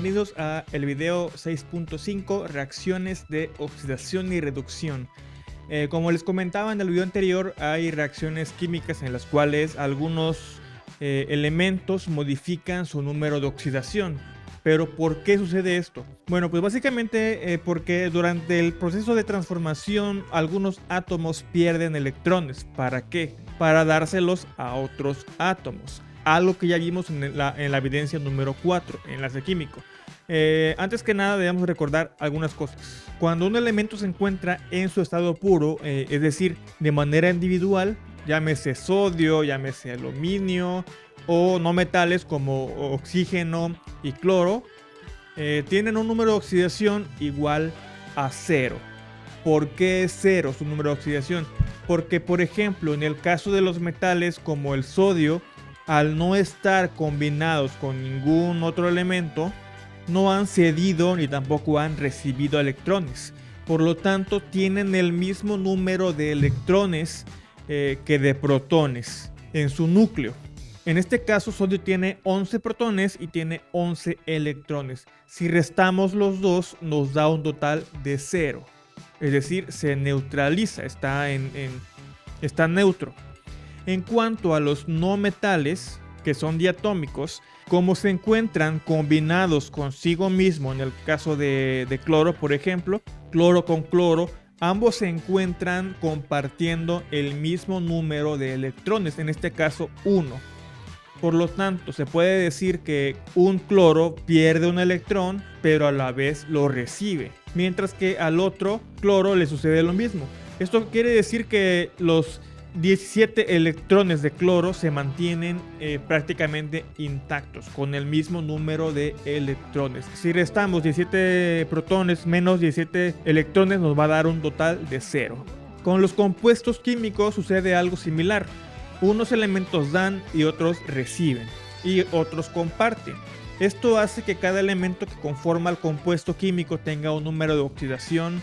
bienvenidos a el video 6.5 reacciones de oxidación y reducción. Como les comentaba en el video anterior, hay reacciones químicas en las cuales algunos elementos modifican su número de oxidación. Pero ¿por qué sucede esto? Bueno, pues básicamente porque durante el proceso de transformación algunos átomos pierden electrones. ¿Para qué? Para dárselos a otros átomos. Algo que ya vimos en la evidencia número 4, enlace químico. Antes que nada debemos recordar algunas cosas. Cuando un elemento se encuentra en su estado puro, es decir, de manera individual, llámese sodio, llámese aluminio o no metales como oxígeno y cloro, tienen un número de oxidación igual a 0. ¿Por qué es 0 su número de oxidación? Porque, por ejemplo, en el caso de los metales como el sodio, al no estar combinados con ningún otro elemento, no han cedido ni tampoco han recibido electrones. Por lo tanto, tienen el mismo número de electrones que de protones en su núcleo. En este caso, sodio tiene 11 protones y tiene 11 electrones. Si restamos los dos, nos da un total de 0. Es decir, se neutraliza, está neutro. En cuanto a los no metales, que son diatómicos, como se encuentran combinados consigo mismo, en el caso de cloro, por ejemplo, cloro con cloro, ambos se encuentran compartiendo el mismo número de electrones, en este caso 1. Por lo tanto, se puede decir que un cloro pierde un electrón, pero a la vez lo recibe, mientras que al otro cloro le sucede lo mismo. Esto quiere decir que los 17 electrones de cloro se mantienen prácticamente intactos, con el mismo número de electrones. Si restamos 17 protones menos 17 electrones, nos va a dar un total de 0. Con los compuestos químicos sucede algo similar. Unos elementos dan y otros reciben, y otros comparten. Esto hace que cada elemento que conforma el compuesto químico tenga un número de oxidación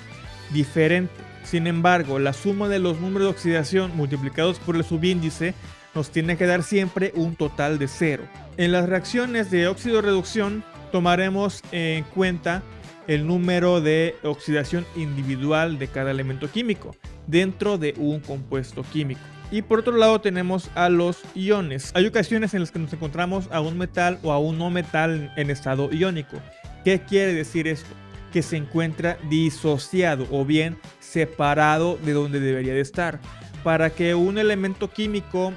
diferente. Sin embargo, la suma de los números de oxidación multiplicados por el subíndice nos tiene que dar siempre un total de 0. En las reacciones de óxido-reducción tomaremos en cuenta el número de oxidación individual de cada elemento químico dentro de un compuesto químico. Y por otro lado tenemos a los iones. Hay ocasiones en las que nos encontramos a un metal o a un no metal en estado iónico. ¿Qué quiere decir esto? Que se encuentra disociado o bien separado de donde debería de estar. Para que un elemento químico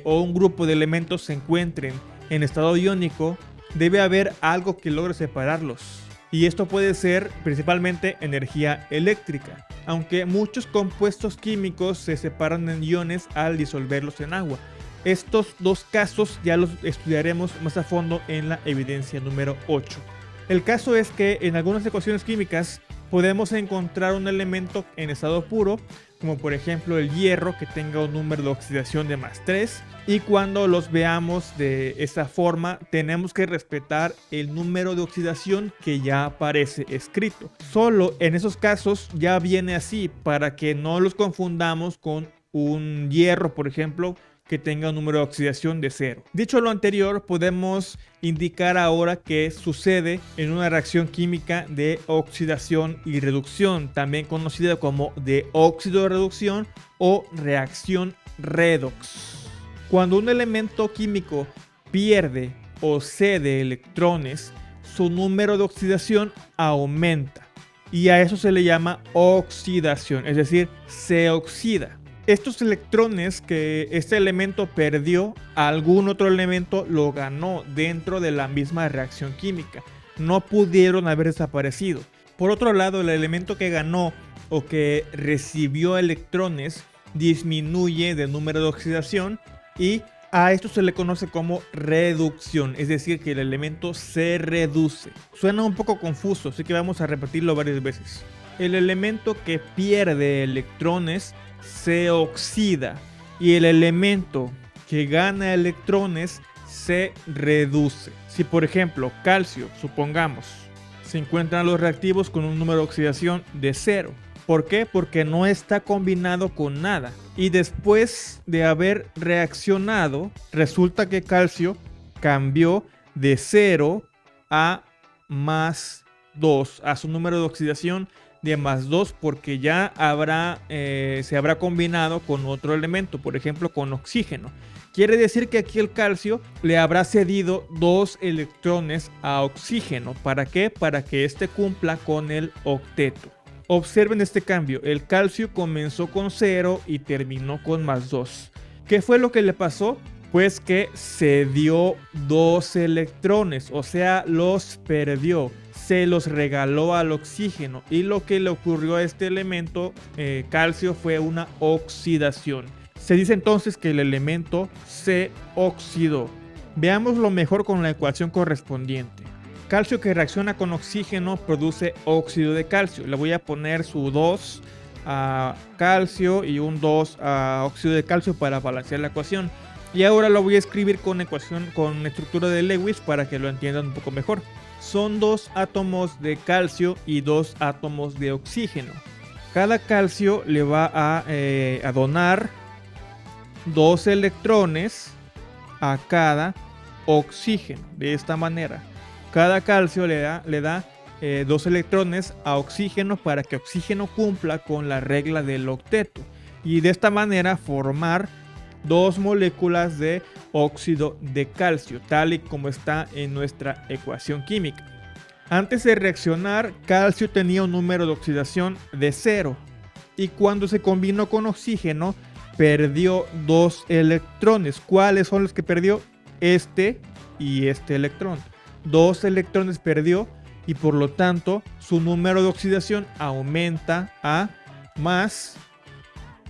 o un grupo de elementos se encuentren en estado iónico, debe haber algo que logre separarlos. Y esto puede ser principalmente energía eléctrica, aunque muchos compuestos químicos se separan en iones al disolverlos en agua. Estos dos casos ya los estudiaremos más a fondo en la evidencia número 8. El caso es que en algunas ecuaciones químicas podemos encontrar un elemento en estado puro, como por ejemplo el hierro, que tenga un número de oxidación de +3, y cuando los veamos de esa forma tenemos que respetar el número de oxidación que ya aparece escrito. Solo en esos casos ya viene así, para que no los confundamos con un hierro, por ejemplo, que tenga un número de oxidación de 0. Dicho lo anterior, podemos indicar ahora qué sucede en una reacción química de oxidación y reducción, también conocida como de óxido de reducción o reacción redox. Cuando un elemento químico pierde o cede electrones, su número de oxidación aumenta y a eso se le llama oxidación, es decir, se oxida. Estos electrones que este elemento perdió, algún otro elemento lo ganó dentro de la misma reacción química. No pudieron haber desaparecido. Por otro lado, el elemento que ganó o que recibió electrones disminuye de número de oxidación y a esto se le conoce como reducción, es decir, que el elemento se reduce. Suena un poco confuso, así que vamos a repetirlo varias veces. El elemento que pierde electrones se oxida y el elemento que gana electrones se reduce. Si por ejemplo calcio, supongamos, se encuentran los reactivos con un número de oxidación de 0. ¿Por qué? Porque no está combinado con nada. Y después de haber reaccionado, resulta que calcio cambió de 0 a más 2 a su número de oxidación de más 2 porque ya se habrá combinado con otro elemento, por ejemplo con oxígeno. Quiere decir que aquí el calcio le habrá cedido 2 electrones a oxígeno. ¿Para qué? Para que éste cumpla con el octeto. Observen este cambio, el calcio comenzó con 0 y terminó con más 2. ¿Qué fue lo que le pasó? Pues que cedió 2 electrones, o sea, los perdió. Se los regaló al oxígeno y lo que le ocurrió a este elemento calcio fue una oxidación. Se dice entonces que el elemento se oxidó. Veámoslo mejor con la ecuación correspondiente. Calcio que reacciona con oxígeno produce óxido de calcio. Le voy a poner su 2 a calcio y un 2 a óxido de calcio para balancear la ecuación. Y ahora lo voy a escribir con estructura de Lewis para que lo entiendan un poco mejor. Son 2 átomos de calcio y 2 átomos de oxígeno. Cada calcio le va a donar 2 electrones a cada oxígeno. De esta manera, cada calcio le da 2 electrones a oxígeno para que oxígeno cumpla con la regla del octeto. Y de esta manera formar 2 moléculas de óxido de calcio, tal y como está en nuestra ecuación química. Antes de reaccionar, calcio tenía un número de oxidación de 0 y cuando se combinó con oxígeno perdió 2 electrones. ¿Cuáles son los que perdió? Este y este electrón. 2 electrones perdió y por lo tanto su número de oxidación aumenta a más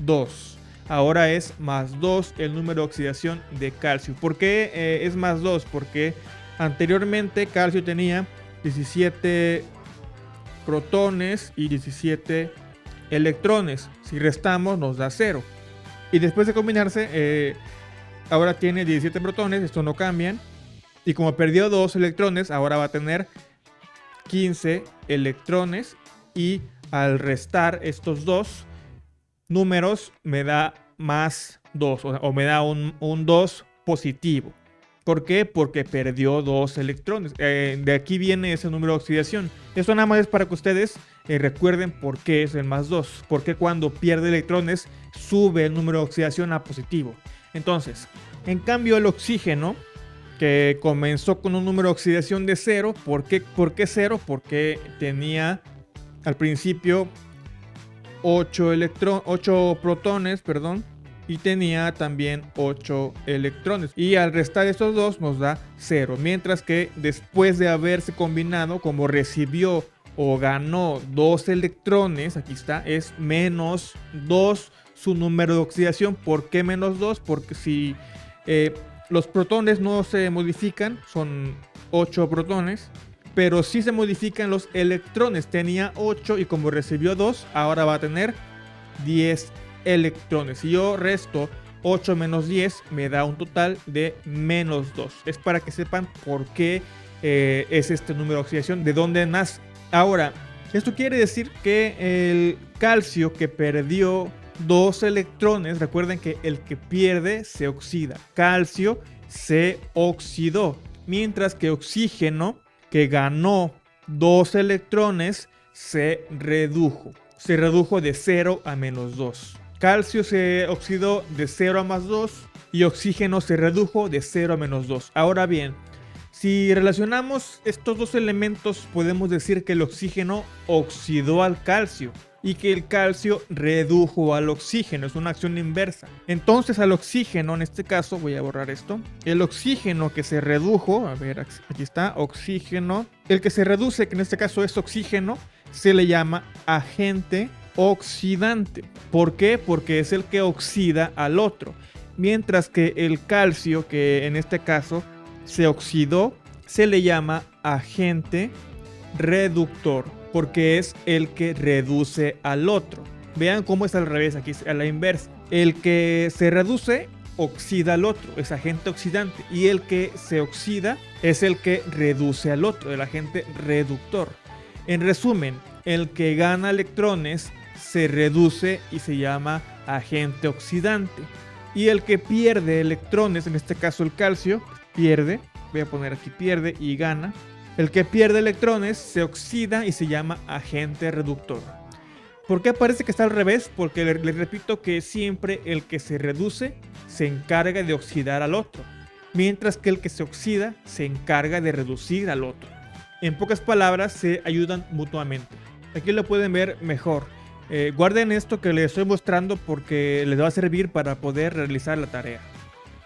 2. Ahora es más 2 el número de oxidación de calcio. ¿Por qué es más 2? Porque anteriormente calcio tenía 17 protones y 17 electrones. Si restamos nos da 0. Y después de combinarse, ahora tiene 17 protones, esto no cambian. Y como perdió 2 electrones, ahora va a tener 15 electrones. Y al restar estos 2 números me da más 2 o me da un 2 positivo. ¿Por qué? Porque perdió 2 electrones. De aquí viene ese número de oxidación. Esto nada más es para que ustedes recuerden por qué es el más 2. Porque cuando pierde electrones sube el número de oxidación a positivo. Entonces, en cambio el oxígeno, que comenzó con un número de oxidación de 0. ¿Por qué 0? Porque tenía al principio 8 protones, y tenía también 8 electrones. Y al restar estos dos nos da 0. Mientras que después de haberse combinado, como recibió o ganó 2 electrones, aquí está, es menos 2 su número de oxidación. ¿Por qué menos 2? Porque si los protones no se modifican, son 8 protones. Pero sí se modifican los electrones. Tenía 8 y como recibió 2, ahora va a tener 10 electrones. Si yo resto 8 menos 10, me da un total de menos 2. Es para que sepan por qué es este número de oxidación, de dónde nace. Ahora, esto quiere decir que el calcio que perdió 2 electrones, recuerden que el que pierde se oxida. Calcio se oxidó, mientras que oxígeno, que ganó 2 electrones, se redujo. Se redujo de 0 a menos 2. Calcio se oxidó de 0 a más 2 y oxígeno se redujo de 0 a menos 2. Ahora bien, si relacionamos estos dos elementos, podemos decir que el oxígeno oxidó al calcio y que el calcio redujo al oxígeno. Es una acción inversa. Entonces al oxígeno, en este caso, voy a borrar esto. El oxígeno que se redujo, a ver, aquí está, oxígeno. El que se reduce, que en este caso es oxígeno, se le llama agente oxidante. ¿Por qué? Porque es el que oxida al otro. Mientras que el calcio, que en este caso se oxidó, se le llama agente reductor, porque es el que reduce al otro. Vean cómo es al revés, aquí es a la inversa. El que se reduce oxida al otro, es agente oxidante, y el que se oxida es el que reduce al otro, el agente reductor. En resumen, el que gana electrones se reduce y se llama agente oxidante, y el que pierde electrones, en este caso el calcio, pierde, voy a poner aquí pierde y gana, El que pierde electrones se oxida y se llama agente reductor. ¿Por qué parece que está al revés? Porque les repito que siempre el que se reduce se encarga de oxidar al otro, mientras que el que se oxida se encarga de reducir al otro. En pocas palabras, se ayudan mutuamente. Aquí lo pueden ver mejor. Guarden esto que les estoy mostrando porque les va a servir para poder realizar la tarea.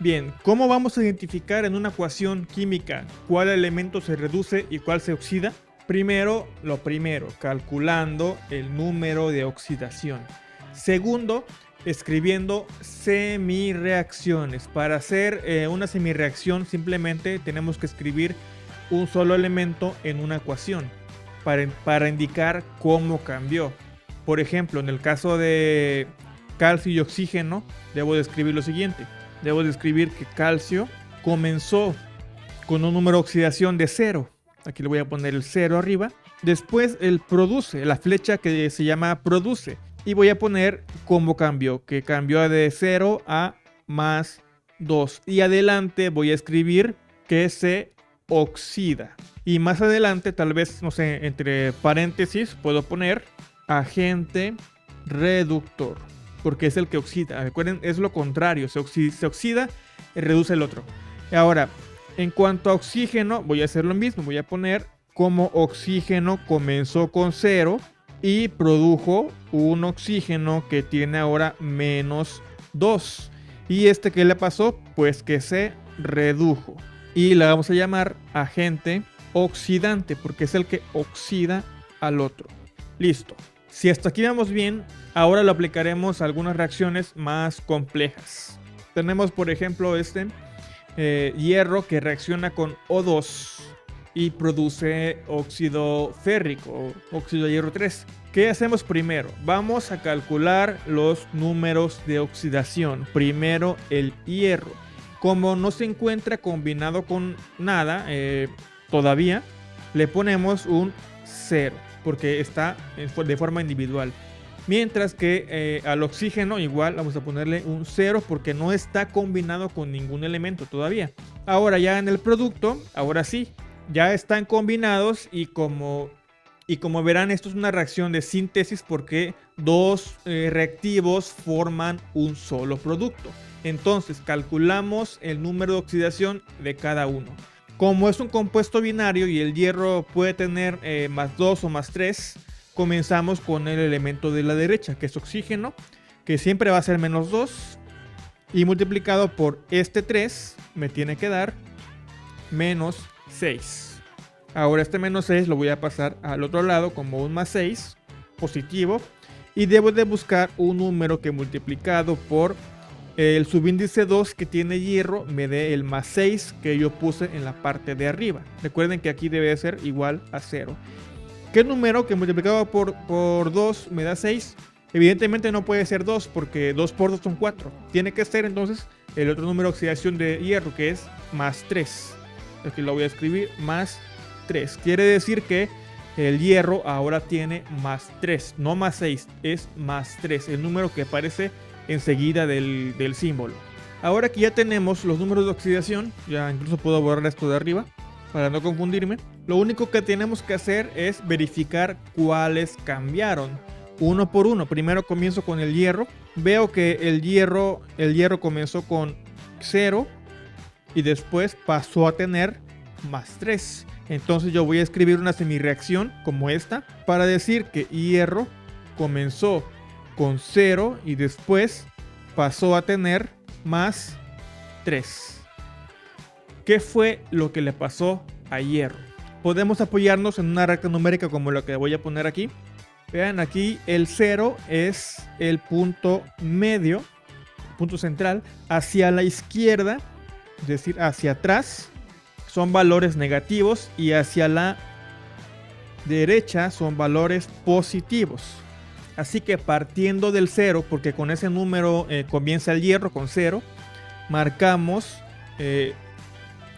Bien, ¿cómo vamos a identificar en una ecuación química cuál elemento se reduce y cuál se oxida? Lo primero, calculando el número de oxidación. Segundo, escribiendo semirreacciones. Para hacer una semirreacción simplemente tenemos que escribir un solo elemento en una ecuación para indicar cómo cambió. Por ejemplo, en el caso de calcio y oxígeno, debo de escribir lo siguiente. Debo de escribir que calcio comenzó con un número de oxidación de 0. Aquí le voy a poner el 0 arriba. Después el produce, la flecha que se llama produce. Y voy a poner cómo cambió, que cambió de 0 a más 2. Y adelante voy a escribir que se oxida. Y más adelante, tal vez, no sé, entre paréntesis, puedo poner agente reductor. Porque es el que oxida. Recuerden, es lo contrario. Se oxida y reduce el otro. Ahora, en cuanto a oxígeno, voy a hacer lo mismo. Voy a poner como oxígeno comenzó con 0 y produjo un oxígeno que tiene ahora menos 2. ¿Y qué le pasó? Pues que se redujo. Y la vamos a llamar agente oxidante porque es el que oxida al otro. Listo. Si hasta aquí vamos bien, ahora lo aplicaremos a algunas reacciones más complejas. Tenemos, por ejemplo, hierro que reacciona con O2 y produce óxido férrico, óxido de hierro 3. ¿Qué hacemos primero? Vamos a calcular los números de oxidación. Primero el hierro. Como no se encuentra combinado con nada todavía, le ponemos un 0. Porque está de forma individual. Mientras que al oxígeno igual vamos a ponerle un 0 porque no está combinado con ningún elemento todavía. Ahora ya en el producto, ahora sí, ya están combinados y como verán, esto es una reacción de síntesis porque dos reactivos forman un solo producto. Entonces calculamos el número de oxidación de cada uno. Como es un compuesto binario y el hierro puede tener más 2 o más 3, comenzamos con el elemento de la derecha, que es oxígeno, que siempre va a ser menos 2. Y multiplicado por 3, me tiene que dar menos 6. Ahora menos 6 lo voy a pasar al otro lado como un más 6, positivo. Y debo de buscar un número que multiplicado por el subíndice 2 que tiene hierro me dé el más 6 que yo puse en la parte de arriba. Recuerden que aquí debe ser igual a 0. ¿Qué número que multiplicado por 2 me da 6? Evidentemente no puede ser 2 porque 2 por 2 son 4. Tiene que ser entonces el otro número de oxidación de hierro que es más 3. Aquí lo voy a escribir más 3. Quiere decir que el hierro ahora tiene más 3, no más 6, es más 3. El número que aparece enseguida del símbolo. Ahora que ya tenemos los números de oxidación, ya incluso puedo borrar esto de arriba para no confundirme. Lo único que tenemos que hacer es verificar cuáles cambiaron uno por uno. Primero comienzo con el hierro. Veo que el hierro comenzó con 0 y después pasó a tener más 3. Entonces yo voy a escribir una semirreacción como esta para decir que hierro comenzó con 0 y después pasó a tener más 3. ¿Qué fue lo que le pasó a hierro? Podemos apoyarnos en una recta numérica como la que voy a poner aquí. Vean, aquí el 0 es el punto medio, punto central. Hacia la izquierda, es decir, hacia atrás, son valores negativos y hacia la derecha son valores positivos. Así que partiendo del 0, porque con ese número comienza el hierro con 0, marcamos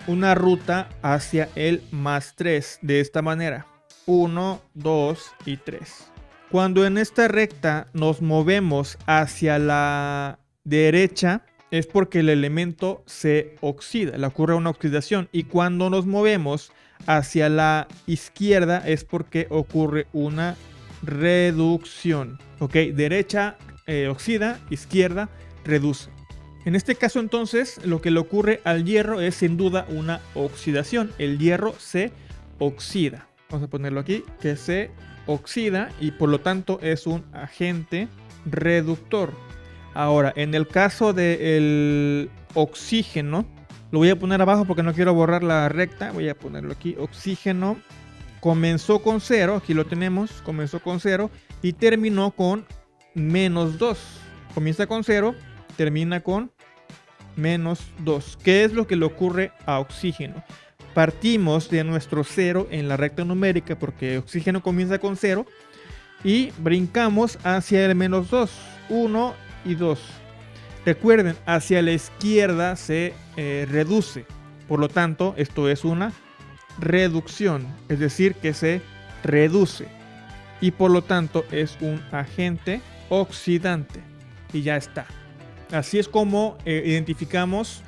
una ruta hacia el más 3 de esta manera. 1, 2 y 3. Cuando en esta recta nos movemos hacia la derecha es porque el elemento se oxida, le ocurre una oxidación. Y cuando nos movemos hacia la izquierda es porque ocurre una reducción. Ok, derecha oxida, izquierda reduce. En este caso entonces lo que le ocurre al hierro es sin duda una oxidación. El hierro se oxida. Vamos a ponerlo aquí, que se oxida y por lo tanto es un agente reductor. Ahora, en el caso del oxígeno, lo voy a poner abajo porque no quiero borrar la recta. Voy a ponerlo aquí, oxígeno. Comenzó con 0, aquí lo tenemos, comenzó con 0 y terminó con menos 2. Comienza con 0, termina con menos 2. ¿Qué es lo que le ocurre a oxígeno? Partimos de nuestro 0 en la recta numérica porque oxígeno comienza con 0 y brincamos hacia el menos 2, 1 y 2. Recuerden, hacia la izquierda se reduce, por lo tanto esto es una reducción, es decir que se reduce y por lo tanto es un agente oxidante y ya está. Así es como identificamos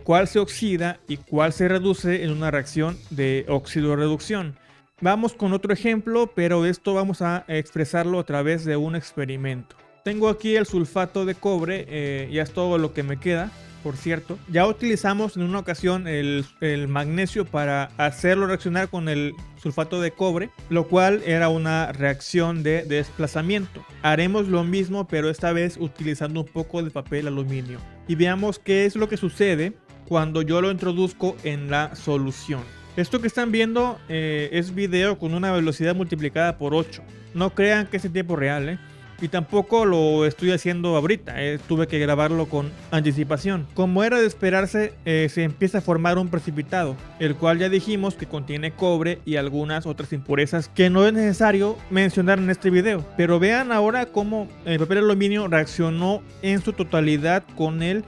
cuál se oxida y cuál se reduce en una reacción de óxido-reducción. Vamos con otro ejemplo, pero esto vamos a expresarlo a través de un experimento. Tengo aquí el sulfato de cobre, ya es todo lo que me queda. Por cierto, ya utilizamos en una ocasión el magnesio para hacerlo reaccionar con el sulfato de cobre, lo cual era una reacción de desplazamiento. Haremos lo mismo, pero esta vez utilizando un poco de papel aluminio. Y veamos qué es lo que sucede cuando yo lo introduzco en la solución. Esto que están viendo es video con una velocidad multiplicada por 8. No crean que es en tiempo real, y tampoco lo estoy haciendo ahorita, tuve que grabarlo con anticipación. Como era de esperarse, se empieza a formar un precipitado, el cual ya dijimos que contiene cobre y algunas otras impurezas que no es necesario mencionar en este video. Pero vean ahora cómo el papel aluminio reaccionó en su totalidad con el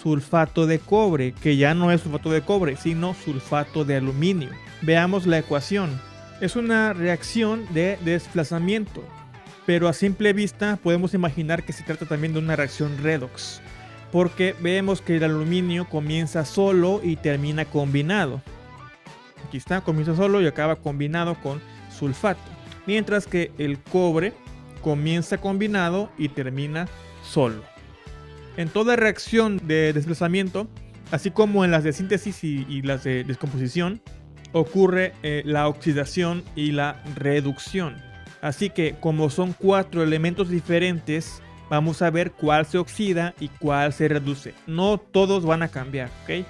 sulfato de cobre, que ya no es sulfato de cobre, sino sulfato de aluminio. Veamos la ecuación. Es una reacción de desplazamiento, pero a simple vista podemos imaginar que se trata también de una reacción redox, porque vemos que el aluminio comienza solo y termina combinado. Aquí está, comienza solo y acaba combinado con sulfato, mientras que el cobre comienza combinado y termina solo. En toda reacción de desplazamiento, así como en las de síntesis y las de descomposición, ocurre la oxidación y la reducción. Así que como son 4 elementos diferentes, vamos a ver cuál se oxida y cuál se reduce. No todos van a cambiar, ¿ok?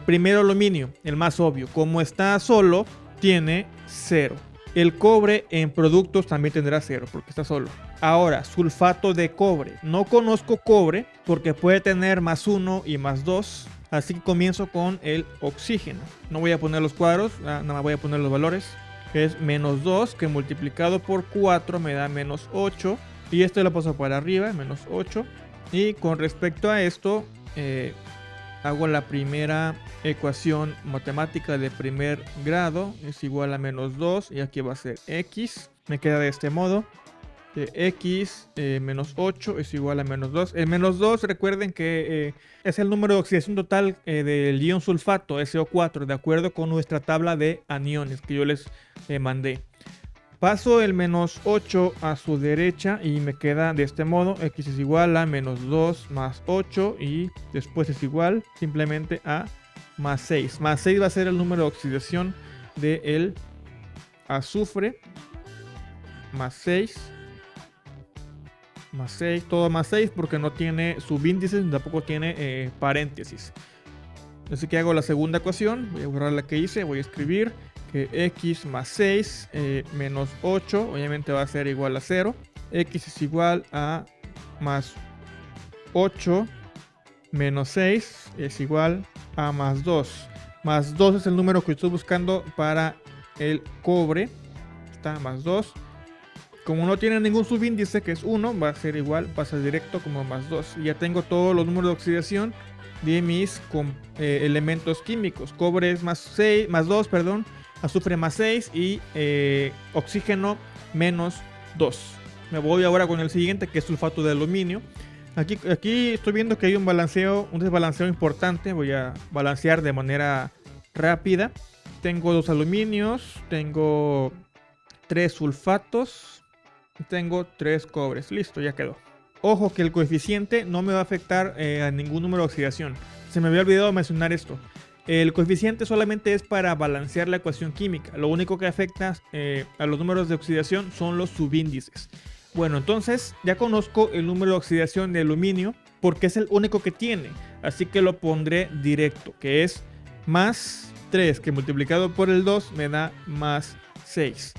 Primero aluminio, el más obvio. Como está solo, tiene 0. El cobre en productos también tendrá 0 porque está solo. Ahora, sulfato de cobre. No conozco cobre porque puede tener más 1 y más 2. Así que comienzo con el oxígeno. No voy a poner los cuadros, nada más voy a poner los valores. Es menos 2 que multiplicado por 4 me da menos 8. Y esto lo paso para arriba, menos 8. Y con respecto a esto, hago la primera ecuación matemática de primer grado. Es igual a menos 2 y aquí va a ser x. Me queda de este modo. X menos 8 es igual a menos 2. El menos 2, recuerden que es el número de oxidación total del ion sulfato, SO4, de acuerdo con nuestra tabla de aniones que yo les mandé. Paso el menos 8 a su derecha y me queda de este modo. X es igual a menos 2 más 8 y después es igual simplemente a más 6. Más 6 va a ser el número de oxidación del azufre. Más 6. Más 6, todo más 6 porque no tiene subíndices, tampoco tiene paréntesis. Así que hago la segunda ecuación, voy a borrar la que hice, voy a escribir que x más 6 menos 8 obviamente va a ser igual a 0. X es igual a más 8 menos 6 es igual a más 2. Más 2 es el número que estoy buscando para el cobre. Está más 2. Como no tiene ningún subíndice, que es 1, va a ser igual, pasa directo como más 2. Y ya tengo todos los números de oxidación de mis elementos químicos. Cobre es más 6, más 2, perdón. Azufre más 6 y oxígeno menos 2. Me voy ahora con el siguiente, que es sulfato de aluminio. Aquí estoy viendo que hay un desbalanceo importante. Voy a balancear de manera rápida. tengo 2 aluminios, tengo 3 sulfatos, tengo 3 cobres. Listo, ya quedó. Ojo que el coeficiente no me va a afectar a ningún número de oxidación. Se me había olvidado mencionar esto. El coeficiente solamente es para balancear la ecuación química. Lo único que afecta a los números de oxidación son los subíndices. Bueno, entonces ya conozco el número de oxidación de aluminio porque es el único que tiene. Así que lo pondré directo, que es más 3, que multiplicado por el 2 me da más 6.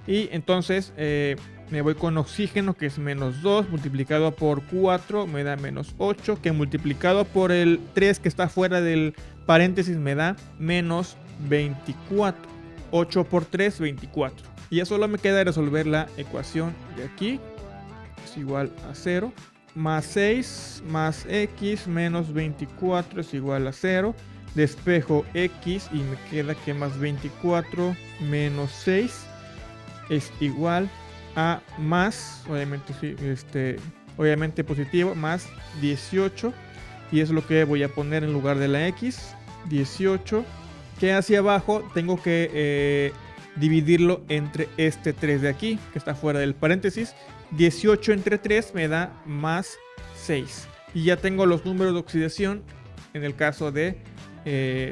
Y entonces me voy con oxígeno, que es menos 2, multiplicado por 4 me da menos 8, que multiplicado por el 3 que está fuera del paréntesis me da menos 24. 8 por 3, 24. Y ya solo me queda resolver la ecuación de aquí. Es igual a 0. Más 6 más x menos 24 es igual a 0. Despejo x y me queda que más 24 menos 6 es igual a más, obviamente, sí, obviamente positivo, más 18. Y es lo que voy a poner en lugar de la x, 18. Que hacia abajo tengo que dividirlo entre este 3 de aquí, que está fuera del paréntesis. 18 entre 3 me da más 6. Y ya tengo los números de oxidación en el caso de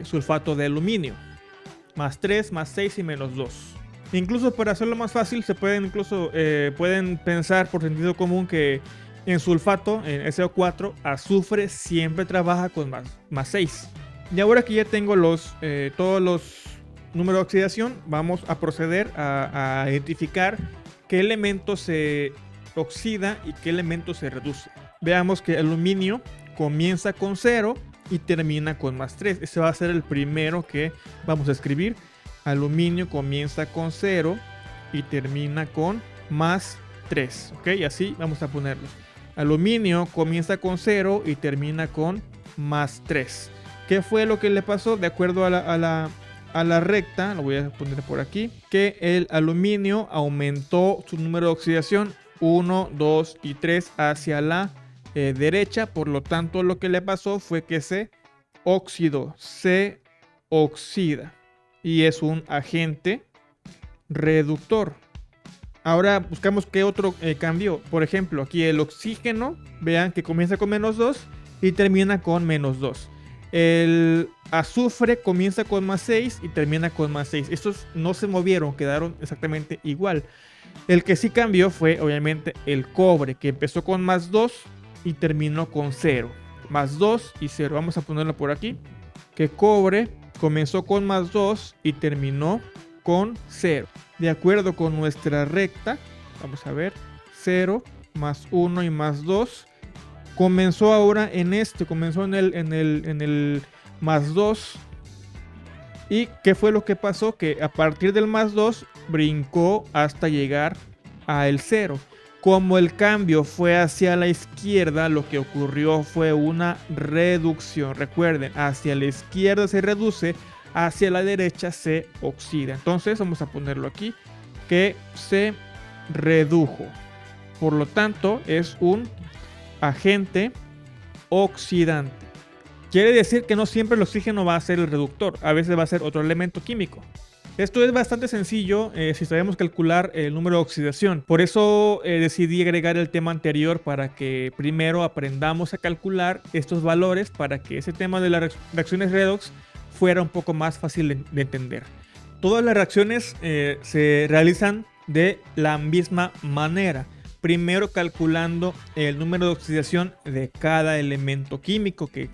sulfato de aluminio. Más 3, más 6 y menos 2. Incluso para hacerlo más fácil, se pueden pueden pensar por sentido común que en sulfato, en SO4, azufre siempre trabaja con más 6. Y ahora que ya tengo todos los números de oxidación, vamos a proceder a identificar qué elemento se oxida y qué elemento se reduce. Veamos que el aluminio comienza con 0 y termina con más 3. Ese va a ser el primero que vamos a escribir. Aluminio comienza con 0 y termina con más 3. ¿Ok? Y así vamos a ponerlo. Aluminio comienza con 0 y termina con más 3. ¿Qué fue lo que le pasó? De acuerdo a la recta, lo voy a poner por aquí, que el aluminio aumentó su número de oxidación 1, 2 y 3 hacia la derecha. Por lo tanto, lo que le pasó fue que se oxidó, se oxida. Y es un agente reductor. Ahora buscamos qué otro cambió. Por ejemplo, aquí el oxígeno, vean que comienza con menos 2 y termina con menos 2. El azufre comienza con más 6 y termina con más 6. Estos no se movieron, quedaron exactamente igual. El que sí cambió fue obviamente el cobre, que empezó con más 2 y terminó con 0. Más 2 y 0. Vamos a ponerlo por aquí. Que cobre comenzó con más 2 y terminó con 0. De acuerdo con nuestra recta, vamos a ver, 0 más 1 y más 2. Comenzó ahora comenzó en el más 2. ¿Y qué fue lo que pasó? Que a partir del más 2 brincó hasta llegar al 0. Como el cambio fue hacia la izquierda, lo que ocurrió fue una reducción. Recuerden, hacia la izquierda se reduce, hacia la derecha se oxida. Entonces vamos a ponerlo aquí, que se redujo. Por lo tanto, es un agente oxidante. Quiere decir que no siempre el oxígeno va a ser el reductor, a veces va a ser otro elemento químico. Esto es bastante sencillo si sabemos calcular el número de oxidación. Por eso decidí agregar el tema anterior para que primero aprendamos a calcular estos valores para que ese tema de las reacciones redox fuera un poco más fácil de entender. Todas las reacciones se realizan de la misma manera. Primero calculando el número de oxidación de cada elemento químico que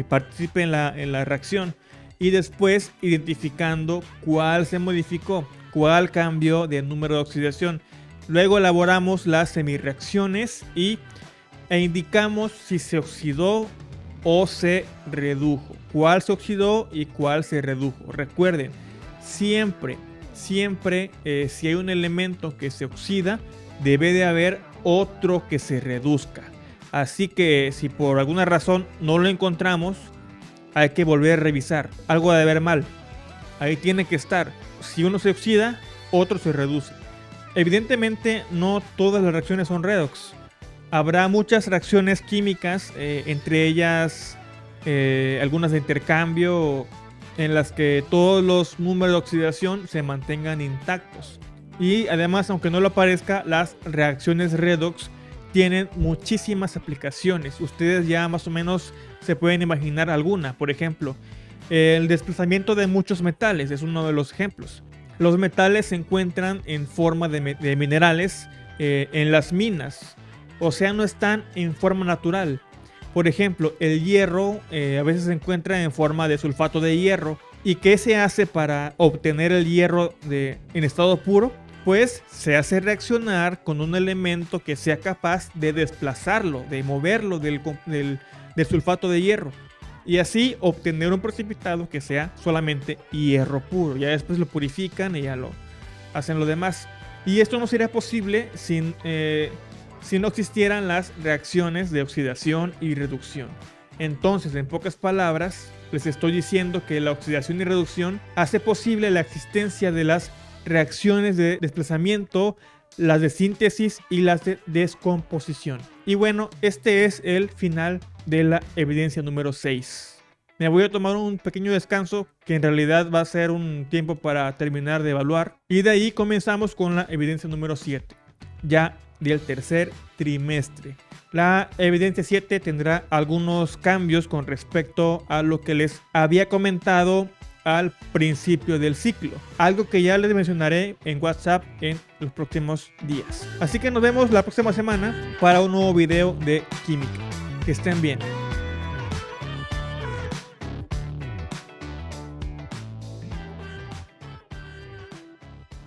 participe en la reacción. Y después identificando cuál se modificó, cuál cambió de número de oxidación. Luego elaboramos las semirreacciones e indicamos si se oxidó o se redujo. Cuál se oxidó y cuál se redujo. Recuerden, siempre si hay un elemento que se oxida, debe de haber otro que se reduzca. Así que si por alguna razón no lo encontramos, hay que volver a revisar. Algo debe haber mal. Ahí tiene que estar. Si uno se oxida, otro se reduce. Evidentemente, no todas las reacciones son redox. Habrá muchas reacciones químicas, entre ellas algunas de intercambio en las que todos los números de oxidación se mantengan intactos. Y además, aunque no lo parezca, las reacciones redox tienen muchísimas aplicaciones. Ustedes ya más o menos se pueden imaginar alguna. Por ejemplo, el desplazamiento de muchos metales es uno de los ejemplos. Los metales se encuentran en forma de minerales en las minas, o sea, no están en forma natural. Por ejemplo, el hierro a veces se encuentra en forma de sulfato de hierro. ¿Y qué se hace para obtener el hierro en estado puro? Pues se hace reaccionar con un elemento que sea capaz de desplazarlo, de moverlo del sulfato de hierro. Y así obtener un precipitado que sea solamente hierro puro. Ya después lo purifican y ya lo hacen lo demás. Y esto no sería posible si no existieran las reacciones de oxidación y reducción. Entonces, en pocas palabras, les estoy diciendo que la oxidación y reducción hace posible la existencia de las reacciones de desplazamiento, las de síntesis y las de descomposición. Y bueno, este es el final de la evidencia número 6. Me voy a tomar un pequeño descanso que en realidad va a ser un tiempo para terminar de evaluar. Y de ahí comenzamos con la evidencia número 7, ya del tercer trimestre. La evidencia 7 tendrá algunos cambios con respecto a lo que les había comentado al principio del ciclo, algo que ya les mencionaré en WhatsApp en los próximos días. Así que nos vemos la próxima semana para un nuevo video de química. Que estén bien.